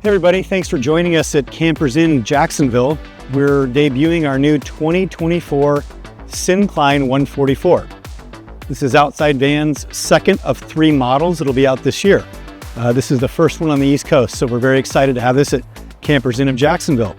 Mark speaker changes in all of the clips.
Speaker 1: Hey everybody, thanks for joining us at Campers Inn Jacksonville. We're debuting our new 2024 Syncline 144. This is Outside Van's second of 3 models that'll be out this year. This is the first one on the East Coast, so we're very excited to have this at Campers Inn of Jacksonville.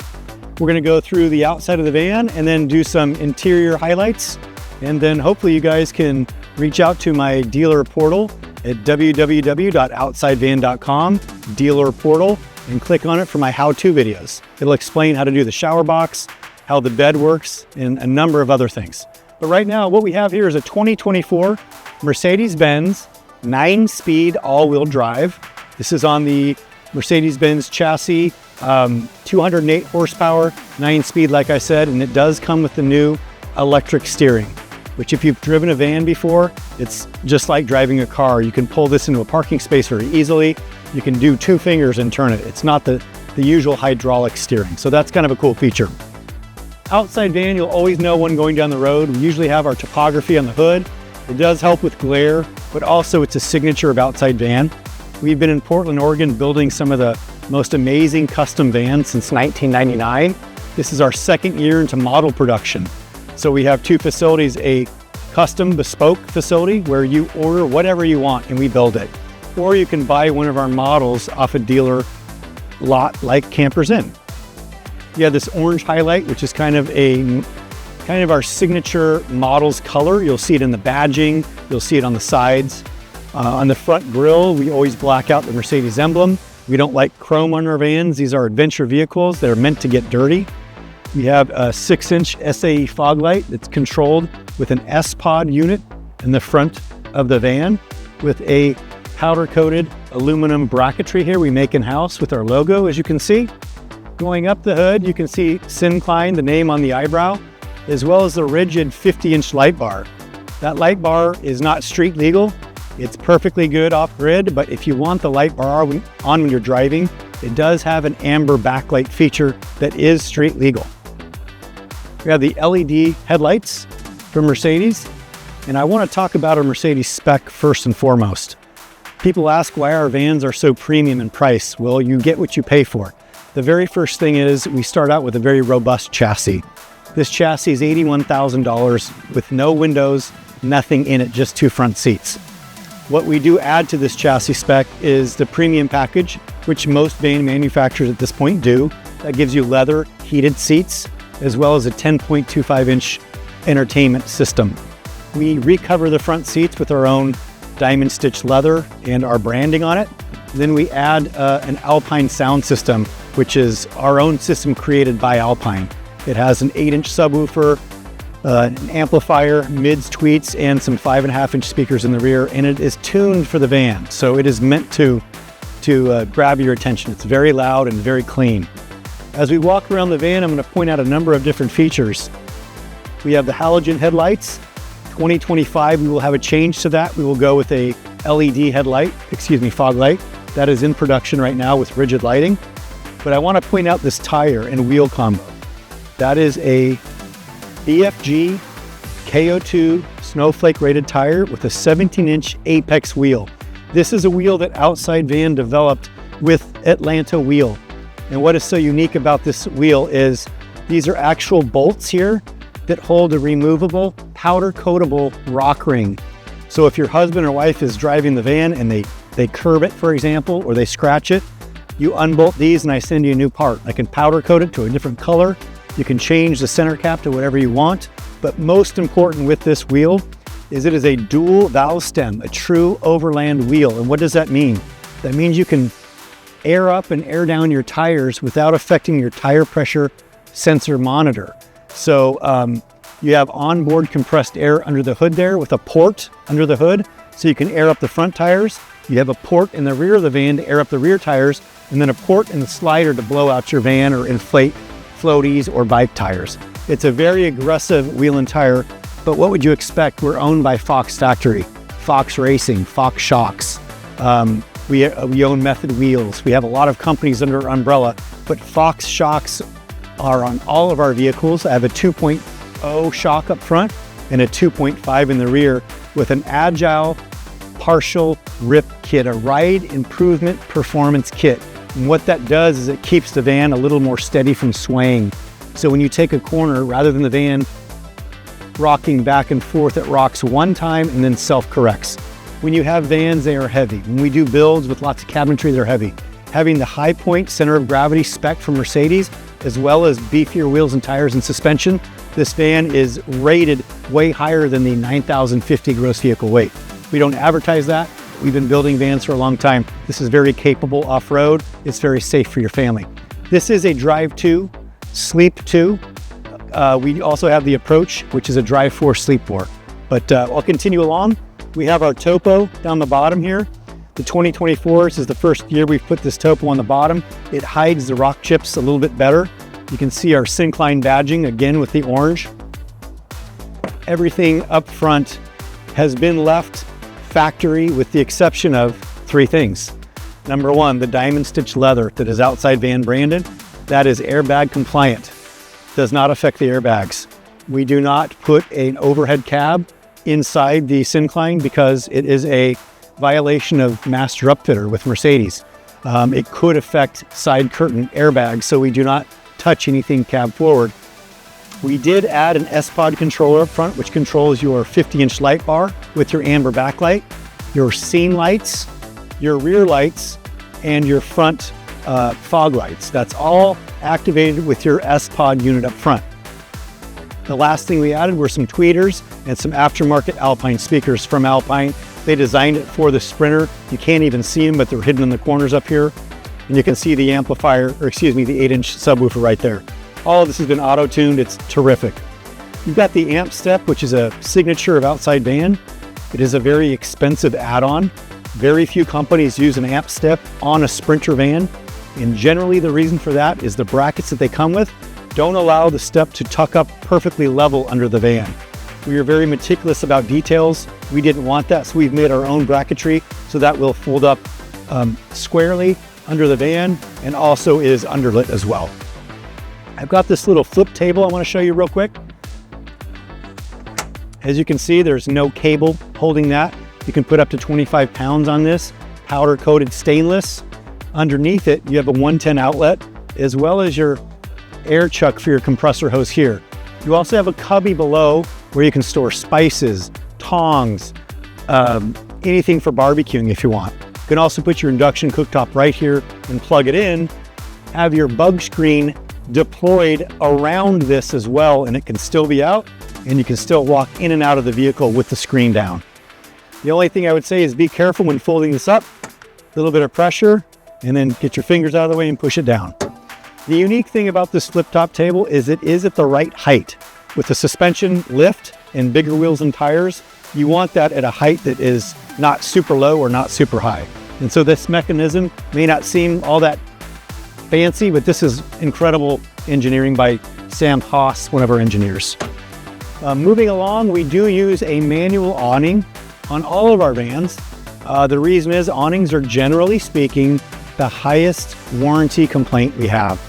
Speaker 1: We're going to go through the outside of the van and then do some interior highlights, and then hopefully you guys can reach out to my dealer portal at www.outsidevan.com, dealer portal, and click on it for my how-to videos. It'll explain how to do the shower box, how the bed works, and a number of other things. But right now, what we have here is a 2024 Mercedes-Benz 9-speed all-wheel drive. This is on the Mercedes-Benz chassis, 208 horsepower, 9-speed, like I said, and it does come with the new electric steering, which if you've driven a van before, it's just like driving a car. You can pull this into a parking space very easily. You can do 2 fingers and turn it. It's not the usual hydraulic steering. So that's kind of a cool feature. Outside van, you'll always know when going down the road. We usually have our topography on the hood. It does help with glare, but also it's a signature of Outside Van. We've been in Portland, Oregon, building some of the most amazing custom vans since 1999. This is our 2nd year into model production. So we have 2 facilities, a custom bespoke facility where you order whatever you want and we build it. Or you can buy one of our models off a dealer lot like Campers Inn. You have this orange highlight, which is kind of our signature model's color. You'll see it in the badging, you'll see it on the sides. On the front grille, we always black out the Mercedes emblem. We don't like chrome on our vans. These are adventure vehicles that are meant to get dirty. We have a 6-inch SAE fog light that's controlled with an S-Pod unit in the front of the van with a powder-coated aluminum bracketry here we make in-house with our logo, as you can see. Going up the hood, you can see Syncline, the name on the eyebrow, as well as the rigid 50-inch light bar. That light bar is not street legal. It's perfectly good off-grid, but if you want the light bar on when you're driving, it does have an amber backlight feature that is street legal. We have the LED headlights from Mercedes, and I want to talk about our Mercedes spec first and foremost. People ask why our vans are so premium in price. Well, you get what you pay for. The very first thing is we start out with a very robust chassis. This chassis is $81,000 with no windows, nothing in it, just 2 front seats. What we do add to this chassis spec is the premium package, which most van manufacturers at this point do. That gives you leather, heated seats, as well as a 10.25-inch entertainment system. We recover the front seats with our own diamond stitch leather and our branding on it. Then we add an Alpine sound system, which is our own system created by Alpine. It has an 8-inch subwoofer, an amplifier, mids, tweets, and some 5.5-inch speakers in the rear, and it is tuned for the van. So it is meant to grab your attention. It's very loud and very clean. As we walk around the van, I'm going to point out a number of different features. We have the halogen headlights. 2025, we will have a change to that. We will go with a LED fog light. That is in production right now with rigid lighting. But I want to point out this tire and wheel combo. That is a BFG KO2 Snowflake rated tire with a 17-inch Apex wheel. This is a wheel that Outside Van developed with Atlanta wheel. And what is so unique about this wheel is these are actual bolts here that hold a removable powder coatable rock ring. So if your husband or wife is driving the van and they curb it, for example, or they scratch it, you unbolt these and I send you a new part. I can powder coat it to a different color. You can change the center cap to whatever you want. But most important with this wheel is it is a dual valve stem, a true overland wheel. And what does that mean? That means you can air up and air down your tires without affecting your tire pressure sensor monitor. So you have onboard compressed air under the hood there with a port under the hood, so you can air up the front tires. You have a port in the rear of the van to air up the rear tires, and then a port in the slider to blow out your van or inflate floaties or bike tires. It's a very aggressive wheel and tire, but what would you expect? We're owned by Fox Factory, Fox Racing, Fox Shocks. We own Method Wheels. We have a lot of companies under our umbrella, but Fox Shocks are on all of our vehicles. I have a 2.0 shock up front and a 2.5 in the rear with an agile partial rip kit, a ride improvement performance kit. And what that does is it keeps the van a little more steady from swaying. So when you take a corner, rather than the van rocking back and forth, it rocks one time and then self-corrects. When you have vans, they are heavy. When we do builds with lots of cabinetry, they're heavy. Having the high point center of gravity spec from Mercedes, as well as beefier wheels and tires and suspension, this van is rated way higher than the 9,050 gross vehicle weight. We don't advertise that. We've been building vans for a long time. This is very capable off-road. It's very safe for your family. This is a drive 2, sleep 2. We also have the Approach, which is a drive 4, sleep 4. But I'll continue along. We have our topo down the bottom here. The 2024, this is the first year we've put this topo on the bottom. It hides the rock chips a little bit better. You can see our Syncline badging again with the orange. Everything up front has been left factory with the exception of 3 things. Number 1, the diamond stitch leather that is Outside Van branded. That is airbag compliant. Does not affect the airbags. We do not put an overhead cab inside the Syncline because it is a violation of master upfitter with Mercedes. It could affect side curtain airbags, so we do not touch anything cab forward. We did add an S-Pod controller up front, which controls your 50-inch light bar with your amber backlight, your scene lights, your rear lights, and your front fog lights. That's all activated with your S-Pod unit up front. The last thing we added were some tweeters and some aftermarket Alpine speakers from Alpine. They designed it for the Sprinter. You can't even see them, but they're hidden in the corners up here. And you can see the amplifier, or excuse me, the 8-inch subwoofer right there. All of this has been auto-tuned. It's terrific. You've got the amp step, which is a signature of Outside Van. It is a very expensive add-on. Very few companies use an amp step on a Sprinter van. And generally the reason for that is the brackets that they come with don't allow the step to tuck up perfectly level under the van. We are very meticulous about details. We didn't want that, so we've made our own bracketry so that will fold up squarely under the van and also is underlit as well. I've got this little flip table I want to show you real quick. As you can see, there's no cable holding that. You can put up to 25 pounds on this, powder coated stainless. Underneath it, you have a 110 outlet, as well as your air chuck for your compressor hose here. You also have a cubby below where you can store spices, tongs, anything for barbecuing if you want. You can also put your induction cooktop right here and plug it in. Have your bug screen deployed around this as well, and it can still be out, and you can still walk in and out of the vehicle with the screen down. The only thing I would say is be careful when folding this up. A little bit of pressure, and then get your fingers out of the way and push it down. The unique thing about this flip top table is it is at the right height. With the suspension lift and bigger wheels and tires, you want that at a height that is not super low or not super high. And so this mechanism may not seem all that fancy, but this is incredible engineering by Sam Haas, one of our engineers. Moving along, we do use a manual awning on all of our vans. The reason is awnings are, generally speaking, the highest warranty complaint we have.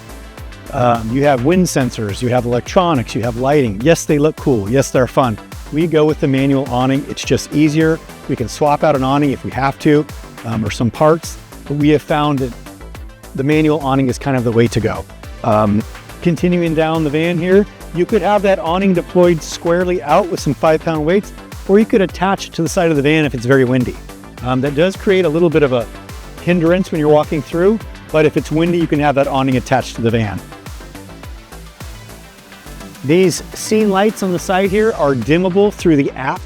Speaker 1: You have wind sensors, you have electronics, you have lighting. Yes, they look cool. Yes, they're fun. We go with the manual awning. It's just easier. We can swap out an awning if we have to, or some parts, but we have found that the manual awning is kind of the way to go. Continuing down the van here, you could have that awning deployed squarely out with some 5-pound weights, or you could attach it to the side of the van if it's very windy. That does create a little bit of a hindrance when you're walking through, but if it's windy, you can have that awning attached to the van. These scene lights on the side here are dimmable through the app.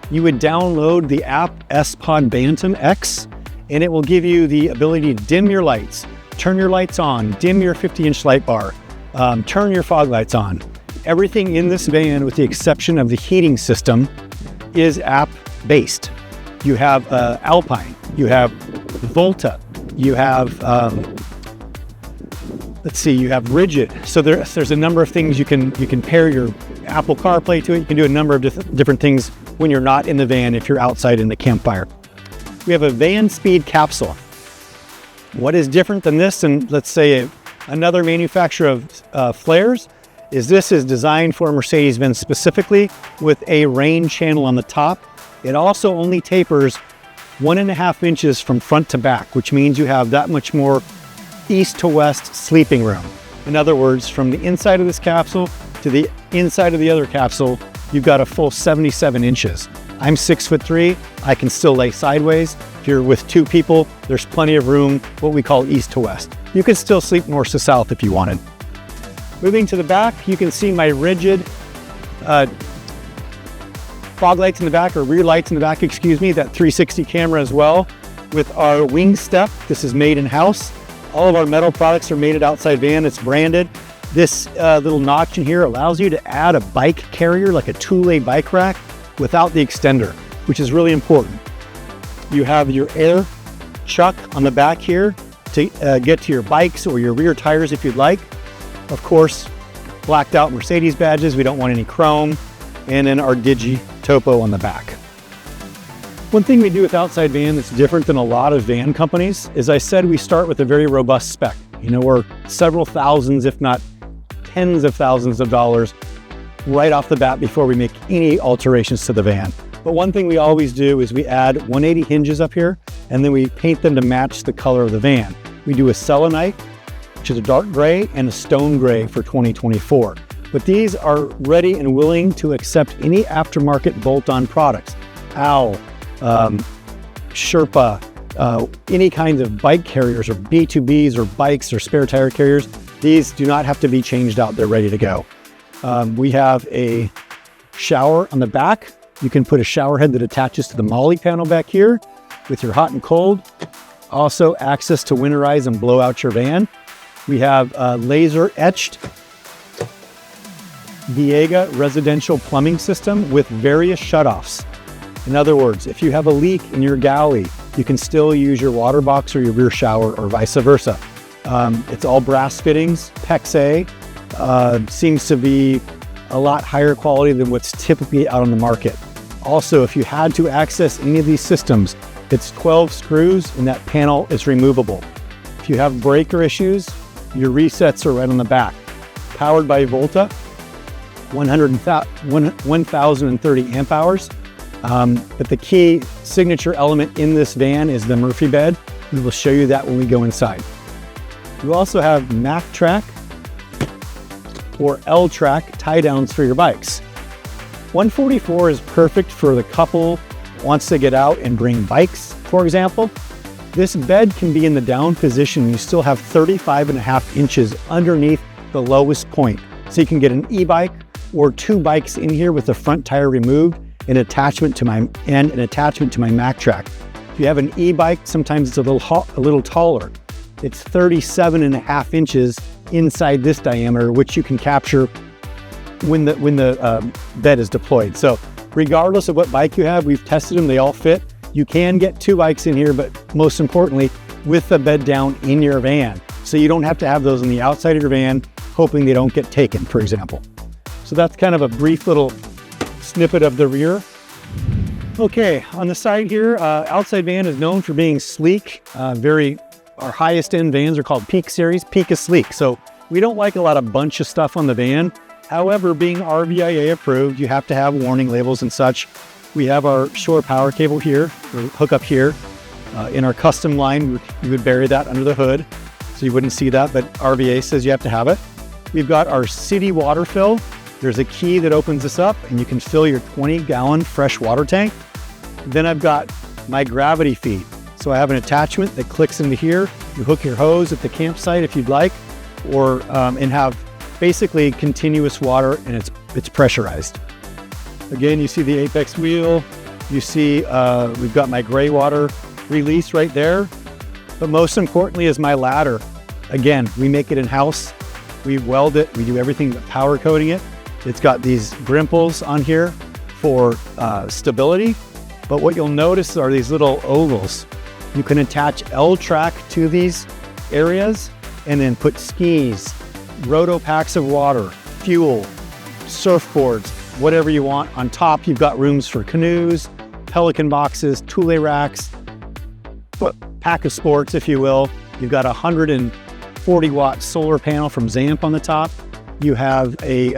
Speaker 1: You would download the app S-Pod Bantam X, and it will give you the ability to dim your lights, turn your lights on, dim your 50-inch light bar, turn your fog lights on. Everything in this van, with the exception of the heating system, is app-based. You have Alpine, you have Volta, you have you have Rigid. So there's a number of things you can pair your Apple CarPlay to it. You can do a number of different things when you're not in the van if you're outside in the campfire. We have a van speed capsule. What is different than this and let's say another manufacturer of flares is this is designed for Mercedes-Benz specifically with a rain channel on the top. It also only tapers 1.5 inches from front to back, which means you have that much more east to west sleeping room. In other words, from the inside of this capsule to the inside of the other capsule, you've got a full 77 inches. I'm 6'3", I can still lay sideways. If you're with 2 people, there's plenty of room, what we call east to west. You could still sleep north to south if you wanted. Moving to the back, you can see my rigid fog lights in the back, or rear lights in the back, excuse me, that 360 camera as well. With our wing step, this is made in-house. All of our metal products are made at Outside Van, it's branded. This little notch in here allows you to add a bike carrier, like a 2-lay bike rack, without the extender, which is really important. You have your air chuck on the back here to get to your bikes or your rear tires if you'd like. Of course, blacked out Mercedes badges, we don't want any chrome, and then our Digi Topo on the back. One thing we do with Outside Van that's different than a lot of van companies is, I said, we start with a very robust spec. You know, we're several thousands, if not tens of thousands of dollars right off the bat before we make any alterations to the van. But one thing we always do is we add 180 hinges up here, and then we paint them to match the color of the van. We do a selenite, which is a dark gray, and a stone gray for 2024. But these are ready and willing to accept any aftermarket bolt-on products. Owl, Sherpa, any kinds of bike carriers, or B2Bs, or bikes, or spare tire carriers. These do not have to be changed out, they're ready to go. We have a shower on the back. You can put a shower head that attaches to the MOLLE panel back here with your hot and cold. Also access to winterize and blow out your van. We have a laser etched Viega residential plumbing system with various shutoffs. In other words, if you have a leak in your galley, you can still use your water box or your rear shower, or vice versa. It's all brass fittings, PEX-A. Seems to be a lot higher quality than what's typically out on the market. Also, if you had to access any of these systems, it's 12 screws and that panel is removable. If you have breaker issues, your resets are right on the back. Powered by Volta, 1030 amp hours. But the key signature element in this van is the Murphy bed. We will show you that when we go inside. You also have Mac Track or L Track tie downs for your bikes. 144 is perfect for the couple who wants to get out and bring bikes, for example. This bed can be in the down position. You still have 35.5 inches underneath the lowest point. So you can get an e-bike or 2 bikes in here with the front tire removed, an attachment to my Mac Track. If you have an e-bike, sometimes it's a little taller. It's 37.5 inches inside this diameter, which you can capture when the bed is deployed. So regardless of what bike you have, we've tested them, they all fit. You can get 2 bikes in here, but most importantly, with the bed down in your van. So you don't have to have those on the outside of your van, hoping they don't get taken, for example. So that's kind of a brief little snippet of the rear. Okay, on the side here, Outside Van is known for being sleek. Our highest end vans are called Peak Series. Peak is sleek, so we don't like a lot of bunch of stuff on the van. However, being RVIA approved, you have to have warning labels and such. We have our shore power cable here, or hook up here. In our custom line, we would bury that under the hood, so you wouldn't see that, but RVA says you have to have it. We've got our city water fill. There's a key that opens this up, and you can fill your 20-gallon fresh water tank. Then I've got my gravity feed. So I have an attachment that clicks into here. You hook your hose at the campsite if you'd like, or and have basically continuous water, and it's pressurized. Again, you see the apex wheel. You see we've got my gray water release right there. But most importantly is my ladder. Again, we make it in-house. We weld it. We do everything but powder coating it. It's got these grimples on here for stability. But what you'll notice are these little ovals. You can attach L Track to these areas and then put skis, roto packs of water, fuel, surfboards, whatever you want. On top, you've got rooms for canoes, pelican boxes, Thule racks, pack of sports, if you will. You've got a 140-watt solar panel from Zamp on the top. You have a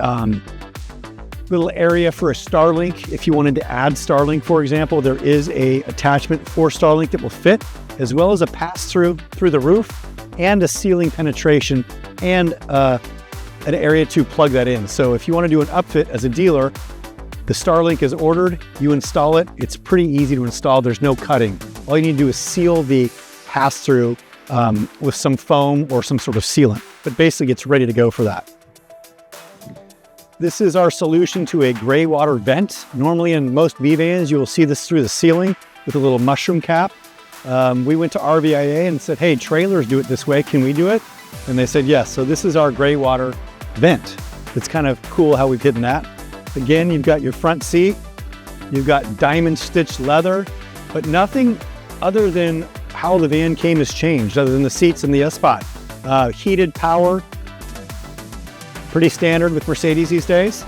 Speaker 1: little area for a Starlink. If you wanted to add Starlink, for example, there is a attachment for Starlink that will fit, as well as a pass-through through the roof. and a ceiling penetration and an area to plug that in. So if you want to do an upfit as a dealer, the Starlink is ordered, you install it. It's pretty easy to install. There's no cutting. All you need to do is seal the pass-through with some foam or some sort of sealant, but basically it's ready to go for that. This is our solution to a gray water vent. Normally in most V vans, you will see this through the ceiling with a little mushroom cap. We went to RVIA and said, hey, trailers do it this way, can we do it? And they said yes. So this is our gray water vent. It's kind of cool how we've hidden that. Again, you've got your front seat, you've got diamond stitched leather, but nothing other than how the van came has changed, other than the seats and the S-Spot. Heated power, pretty standard with Mercedes these days.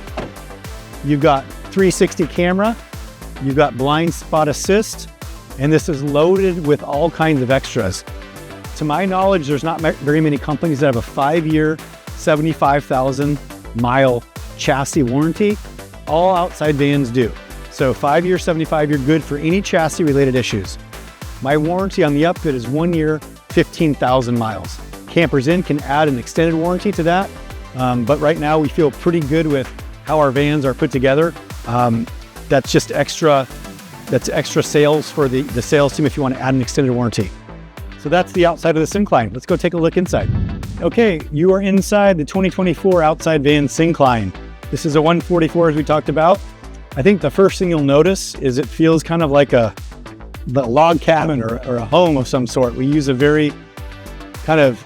Speaker 1: You've got 360 camera, you've got blind spot assist, and this is loaded with all kinds of extras. To my knowledge, there's not very many companies that have a 5-year, 75,000 mile chassis warranty. All Outside vans do. So 5-year, 75-year, good for any chassis related issues. My warranty on the upfit is 1 year, 15,000 miles. Campers Inn can add an extended warranty to that. But right now we feel pretty good with how our vans are put together. That's just extra sales for the sales team if you want to add an extended warranty. So that's the outside of the Syncline. Let's go take a look inside. Okay, you are inside the 2024 Outside Van Syncline. This is a 144 as we talked about. I think the first thing you'll notice is it feels kind of like the log cabin or a home of some sort. We use a very kind of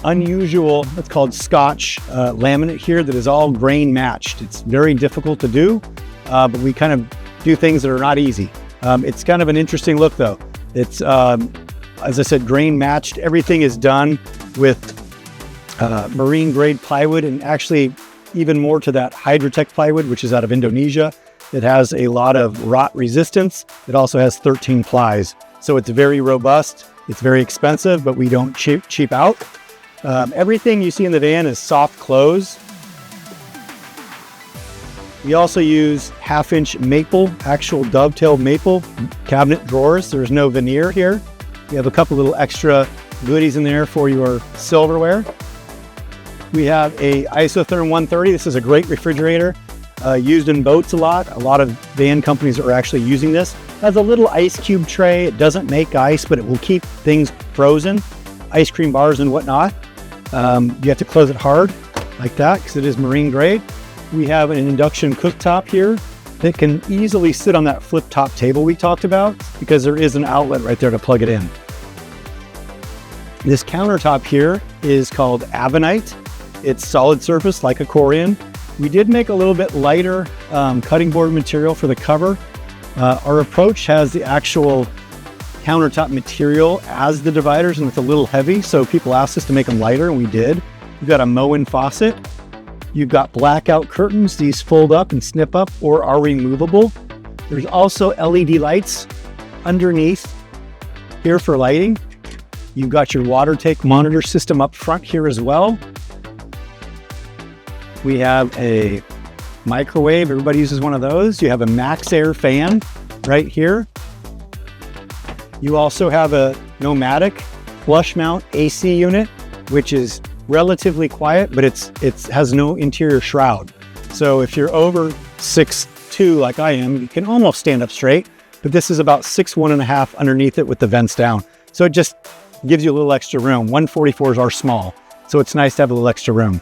Speaker 1: unusual, it's called Scotch laminate here that is all grain matched. It's very difficult to do, but we kind of do things that are not easy. It's kind of an interesting look though. It's, as I said, grain matched. Everything is done with marine grade plywood, and actually even more to that, Hydrotech plywood, which is out of Indonesia. It has a lot of rot resistance. It also has 13 plies. So it's very robust. It's very expensive, but we don't cheap out. Everything you see in the van is soft close. We also use 1/2-inch maple, actual dovetail maple cabinet drawers. There's no veneer here. We have a couple little extra goodies in there for your silverware. We have a isotherm 130. This is a great refrigerator, used in boats a lot. A lot of van companies are actually using this. It has a little ice cube tray. It doesn't make ice, but it will keep things frozen, ice cream bars and whatnot. You have to close it hard like that because it is marine grade. We have an induction cooktop here that can easily sit on that flip top table we talked about because there is an outlet right there to plug it in. This countertop here is called Avenite. It's solid surface like a Corian. We did make a little bit lighter cutting board material for the cover. Our approach has the actual countertop material as the dividers, and it's a little heavy, so people asked us to make them lighter, and we did. You've got a Moen faucet. You've got blackout curtains. These fold up and snip up or are removable. There's also LED lights underneath here for lighting. You've got your water tank monitor system up front here as well. We have a microwave. Everybody uses one of those. You have a Max Air fan right here. You also have a nomadic flush mount AC unit, which is relatively quiet, but it has no interior shroud. So if you're over 6'2" like I am, you can almost stand up straight, but this is about 6'1.5" underneath it with the vents down. So it just gives you a little extra room. 144s are small, so it's nice to have a little extra room.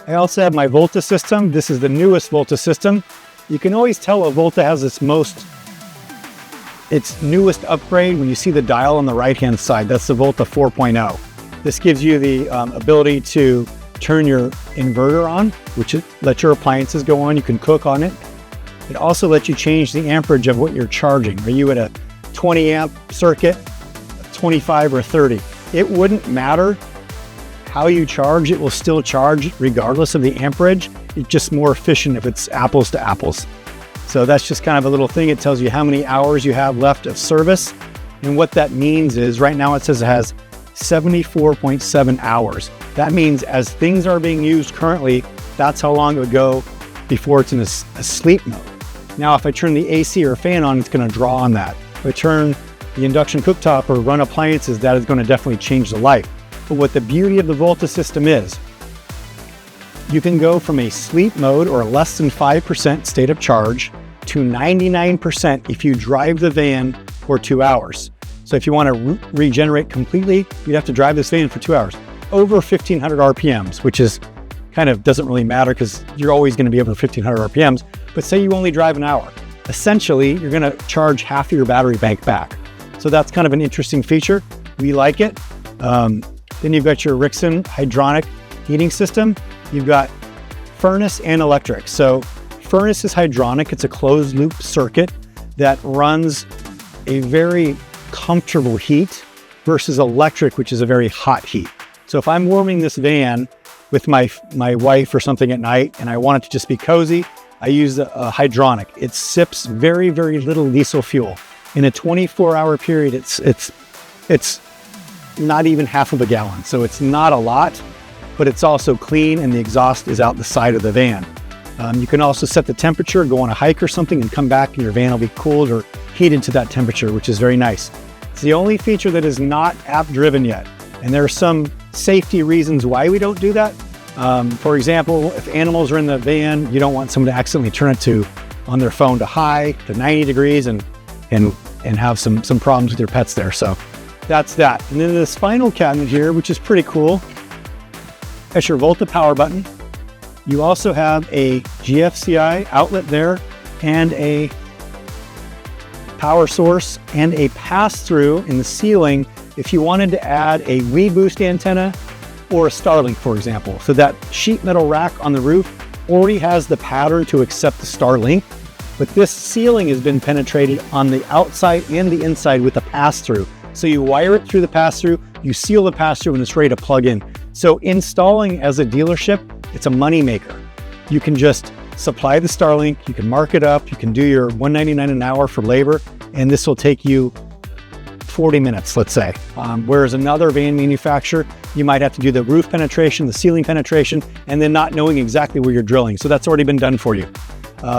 Speaker 1: I also have my Volta system. This is the newest Volta system. You can always tell a Volta has its newest upgrade when you see the dial on the right-hand side. That's the Volta 4.0. This gives you the ability to turn your inverter on, which lets your appliances go on. You can cook on it. It also lets you change the amperage of what you're charging. Are you at a 20 amp circuit, 25 or 30? It wouldn't matter how you charge, it will still charge regardless of the amperage. It's just more efficient if it's apples to apples. So that's just kind of a little thing. It tells you how many hours you have left of service. And what that means is right now it says it has 74.7 hours. That means as things are being used currently, that's how long it would go before it's in a sleep mode. Now, if I turn the AC or fan on, it's going to draw on that. If I turn the induction cooktop or run appliances, that is going to definitely change the life. But what the beauty of the Volta system is, you can go from a sleep mode or less than 5% state of charge to 99% if you drive the van for 2 hours. So if you want to regenerate completely, you'd have to drive this van for 2 hours. Over 1500 RPMs, which is kind of doesn't really matter because you're always going to be over 1500 RPMs. But say you only drive an hour. Essentially, you're going to charge half of your battery bank back. So that's kind of an interesting feature. We like it. Then you've got your Rixson hydronic heating system. You've got furnace and electric. So furnace is hydronic. It's a closed loop circuit that runs a very comfortable heat versus electric, which is a very hot heat. So if I'm warming this van with my wife or something at night and I want it to just be cozy, I use a hydronic. It sips very, very little diesel fuel. In a 24-hour period, it's not even half of a gallon. So it's not a lot, but it's also clean and the exhaust is out the side of the van. You can also set the temperature, go on a hike or something and come back and your van will be cooled or heated to that temperature, which is very nice. It's the only feature that is not app driven yet. And there are some safety reasons why we don't do that. For example, if animals are in the van, you don't want someone to accidentally turn it on their phone to high, to 90 degrees and have some problems with your pets there. So that's that. And then this final cabinet here, which is pretty cool, that's your Volta power button. You also have a GFCI outlet there and a power source and a pass-through in the ceiling if you wanted to add a WeBoost antenna or a Starlink, for example. So that sheet metal rack on the roof already has the pattern to accept the Starlink, but this ceiling has been penetrated on the outside and the inside with a pass-through. So you wire it through the pass-through, you seal the pass-through, and it's ready to plug in. So installing as a dealership, it's a money maker. You can just supply the Starlink, you can mark it up, you can do your $199 an hour for labor, and this will take you 40 minutes, let's say. Whereas another van manufacturer, you might have to do the roof penetration, the ceiling penetration, and then not knowing exactly where you're drilling. So that's already been done for you.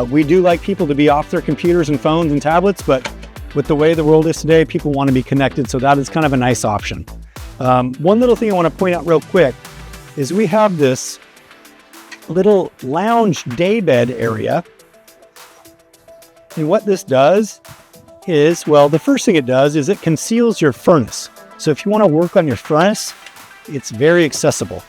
Speaker 1: We do like people to be off their computers and phones and tablets, but with the way the world is today, people want to be connected. So that is kind of a nice option. One little thing I want to point out real quick is we have this little lounge daybed area. And what this does is, well, the first thing it does is it conceals your furnace. So if you want to work on your furnace, it's very accessible.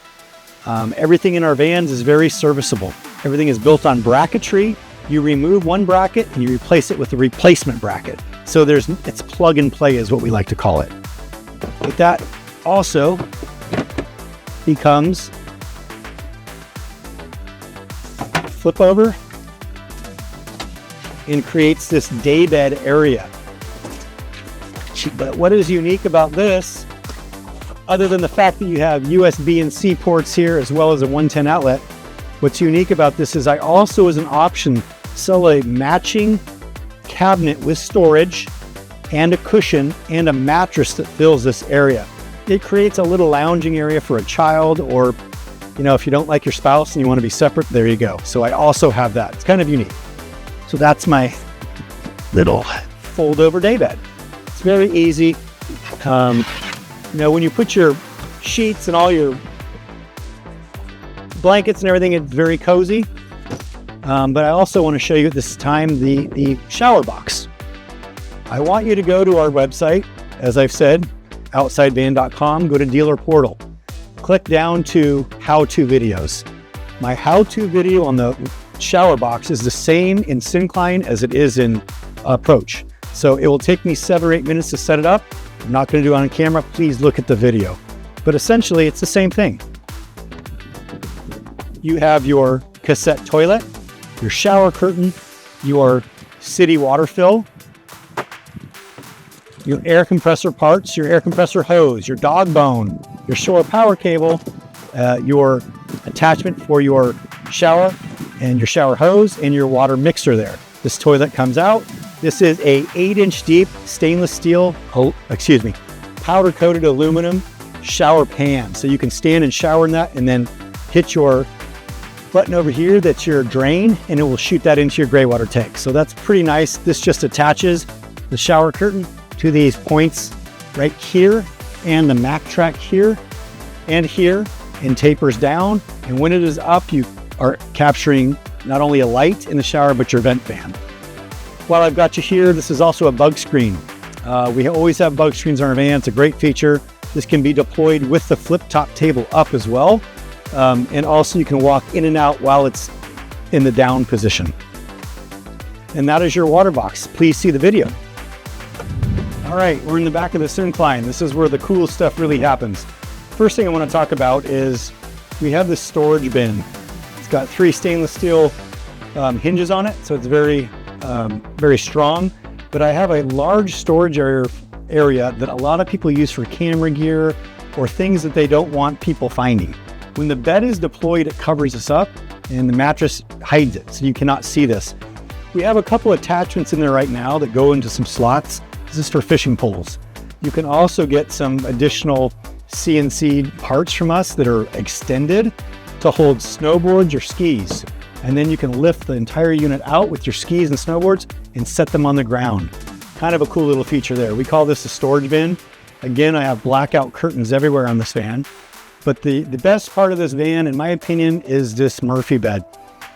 Speaker 1: Everything in our vans is very serviceable. Everything is built on bracketry. You remove one bracket and you replace it with a replacement bracket. So it's plug and play is what we like to call it. But that also becomes flip over and creates this daybed area. But what is unique about this, other than the fact that you have USB and C ports here as well as a 110 outlet, what's unique about this is I also, as an option, sell a matching cabinet with storage and a cushion and a mattress that fills this area. It creates a little lounging area for a child, or if you don't like your spouse and you want to be separate, there you go. So I also have that. It's kind of unique. So that's my little fold over daybed. It's very easy. When you put your sheets and all your blankets and everything, it's very cozy. But I also want to show you at this time the shower box. I want you to go to our website, as I've said, outsidevan.com, go to dealer portal, click down to how-to videos. My how-to video on the shower box is the same in Syncline as it is in Approach. So it will take me 7 or 8 minutes to set it up. I'm not going to do it on camera. Please look at the video. But essentially, it's the same thing. You have your cassette toilet, your shower curtain, your city water fill, your air compressor parts, your air compressor hose, your dog bone, your shore power cable, your attachment for your shower and your shower hose, and your water mixer there. This toilet comes out. This is a 8-inch deep stainless steel, powder coated aluminum shower pan. So you can stand and shower in that and then hit your button over here, that's your drain, and it will shoot that into your gray water tank. So that's pretty nice. This just attaches the shower curtain to these points right here and the Mac track here. and here, and tapers down. And when it is up, you are capturing not only a light in the shower, but your vent fan. While I've got you here, this is also a bug screen. We always have bug screens on our van. It's a great feature. This can be deployed with the flip top table up as well. And also you can walk in and out while it's in the down position. And that is your water box. Please see the video. All right, we're in the back of the Syncline. This is where the cool stuff really happens. First thing I want to talk about is we have this storage bin. It's got 3 stainless steel hinges on it, so it's very strong. But I have a large storage area that a lot of people use for camera gear or things that they don't want people finding. When the bed is deployed, it covers this up and the mattress hides it, so you cannot see this. We have a couple attachments in there right now that go into some slots. This is for fishing poles. You can also get some additional CNC parts from us that are extended to hold snowboards or skis. And then you can lift the entire unit out with your skis and snowboards and set them on the ground. Kind of a cool little feature there. We call this a storage bin. Again, I have blackout curtains everywhere on this van. But the best part of this van, in my opinion, is this Murphy bed.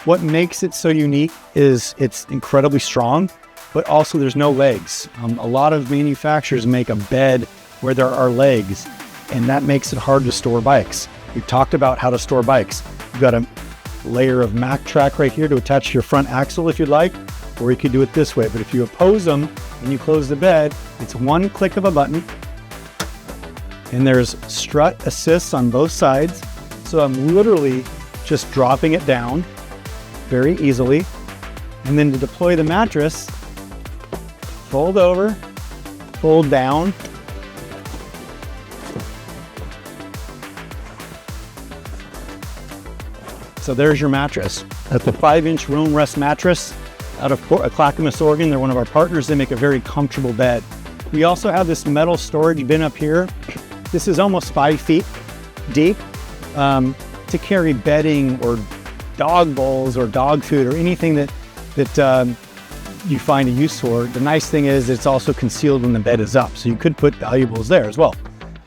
Speaker 1: What makes it so unique is it's incredibly strong, but also there's no legs. A lot of manufacturers make a bed where there are legs, and that makes it hard to store bikes. We've talked about how to store bikes. You've got a layer of Mack track right here to attach to your front axle if you'd like, or you could do it this way. But if you oppose them and you close the bed, it's one click of a button, and there's strut assists on both sides. So I'm literally just dropping it down very easily. And then to deploy the mattress, fold over, fold down, so there's your mattress. That's a 5-inch Roam Rest mattress out of Clackamas, Oregon. They're one of our partners. They make a very comfortable bed. We also have this metal storage bin up here. This is almost 5 feet deep to carry bedding or dog bowls or dog food or anything that you find a use for. The nice thing is it's also concealed when the bed is up, so you could put valuables there as well.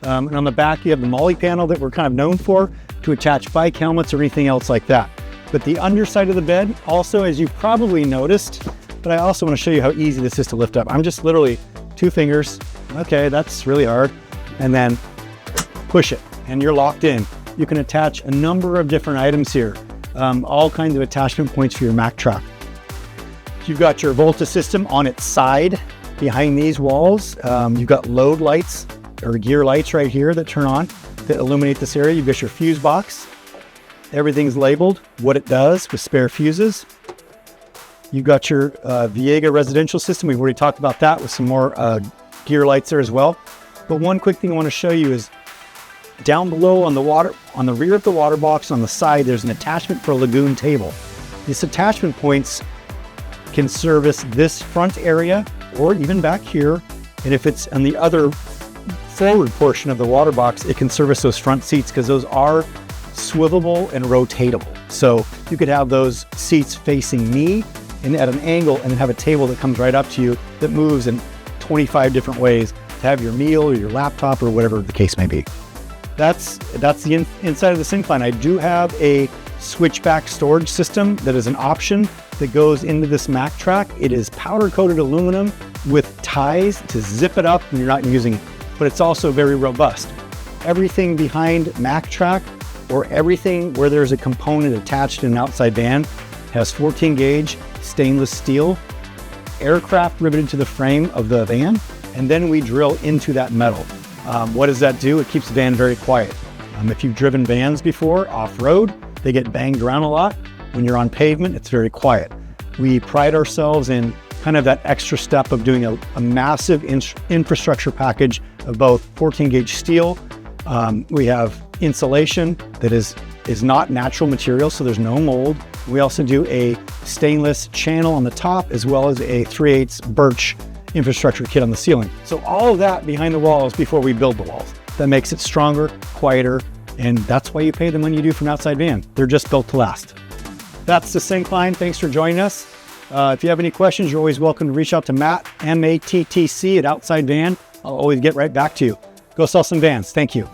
Speaker 1: And on the back you have the MOLLE panel that we're kind of known for to attach bike helmets or anything else like that. But the underside of the bed also, as you probably noticed, but I also want to show you how easy this is to lift up. I'm just literally 2 fingers. Okay, that's really hard. And then push it and you're locked in. You can attach a number of different items here. All kinds of attachment points for your Mack truck. You've got your Volta system on its side behind these walls. You've got load lights or gear lights right here that turn on that illuminate this area. You've got your fuse box. Everything's labeled what it does with spare fuses. You've got your Viega residential system. We've already talked about that with some more gear lights there as well. But one quick thing I want to show you is down below on the rear of the water box on the side, there's an attachment for a lagoon table. These attachment points can service this front area or even back here. And if it's on the other forward portion of the water box, it can service those front seats because those are swivelable and rotatable. So you could have those seats facing me and at an angle and then have a table that comes right up to you that moves in 25 different ways to have your meal or your laptop or whatever the case may be. That's the inside of the Syncline. I do have a switchback storage system that is an option that goes into this Mack track. It is powder coated aluminum with ties to zip it up when you're not using it, but it's also very robust. Everything behind Mack track or everything where there's a component attached in an outside van has 14 gauge stainless steel aircraft riveted to the frame of the van, and then we drill into that metal. What does that do? It keeps the van very quiet. If you've driven vans before off-road, they get banged around a lot. When you're on pavement, it's very quiet. We pride ourselves in kind of that extra step of doing a massive infrastructure package of both 14 gauge steel. We have insulation that is not natural material, so there's no mold. We also do a stainless channel on the top as well as a 3/8 birch infrastructure kit on the ceiling. So all of that behind the walls before we build the walls. That makes it stronger, quieter, and that's why you pay the money you do for an outside van. They're just built to last. That's the Syncline. Thanks for joining us. If you have any questions, you're always welcome to reach out to Matt, M-A-T-T-C at Outside Van. I'll always get right back to you. Go sell some vans. Thank you.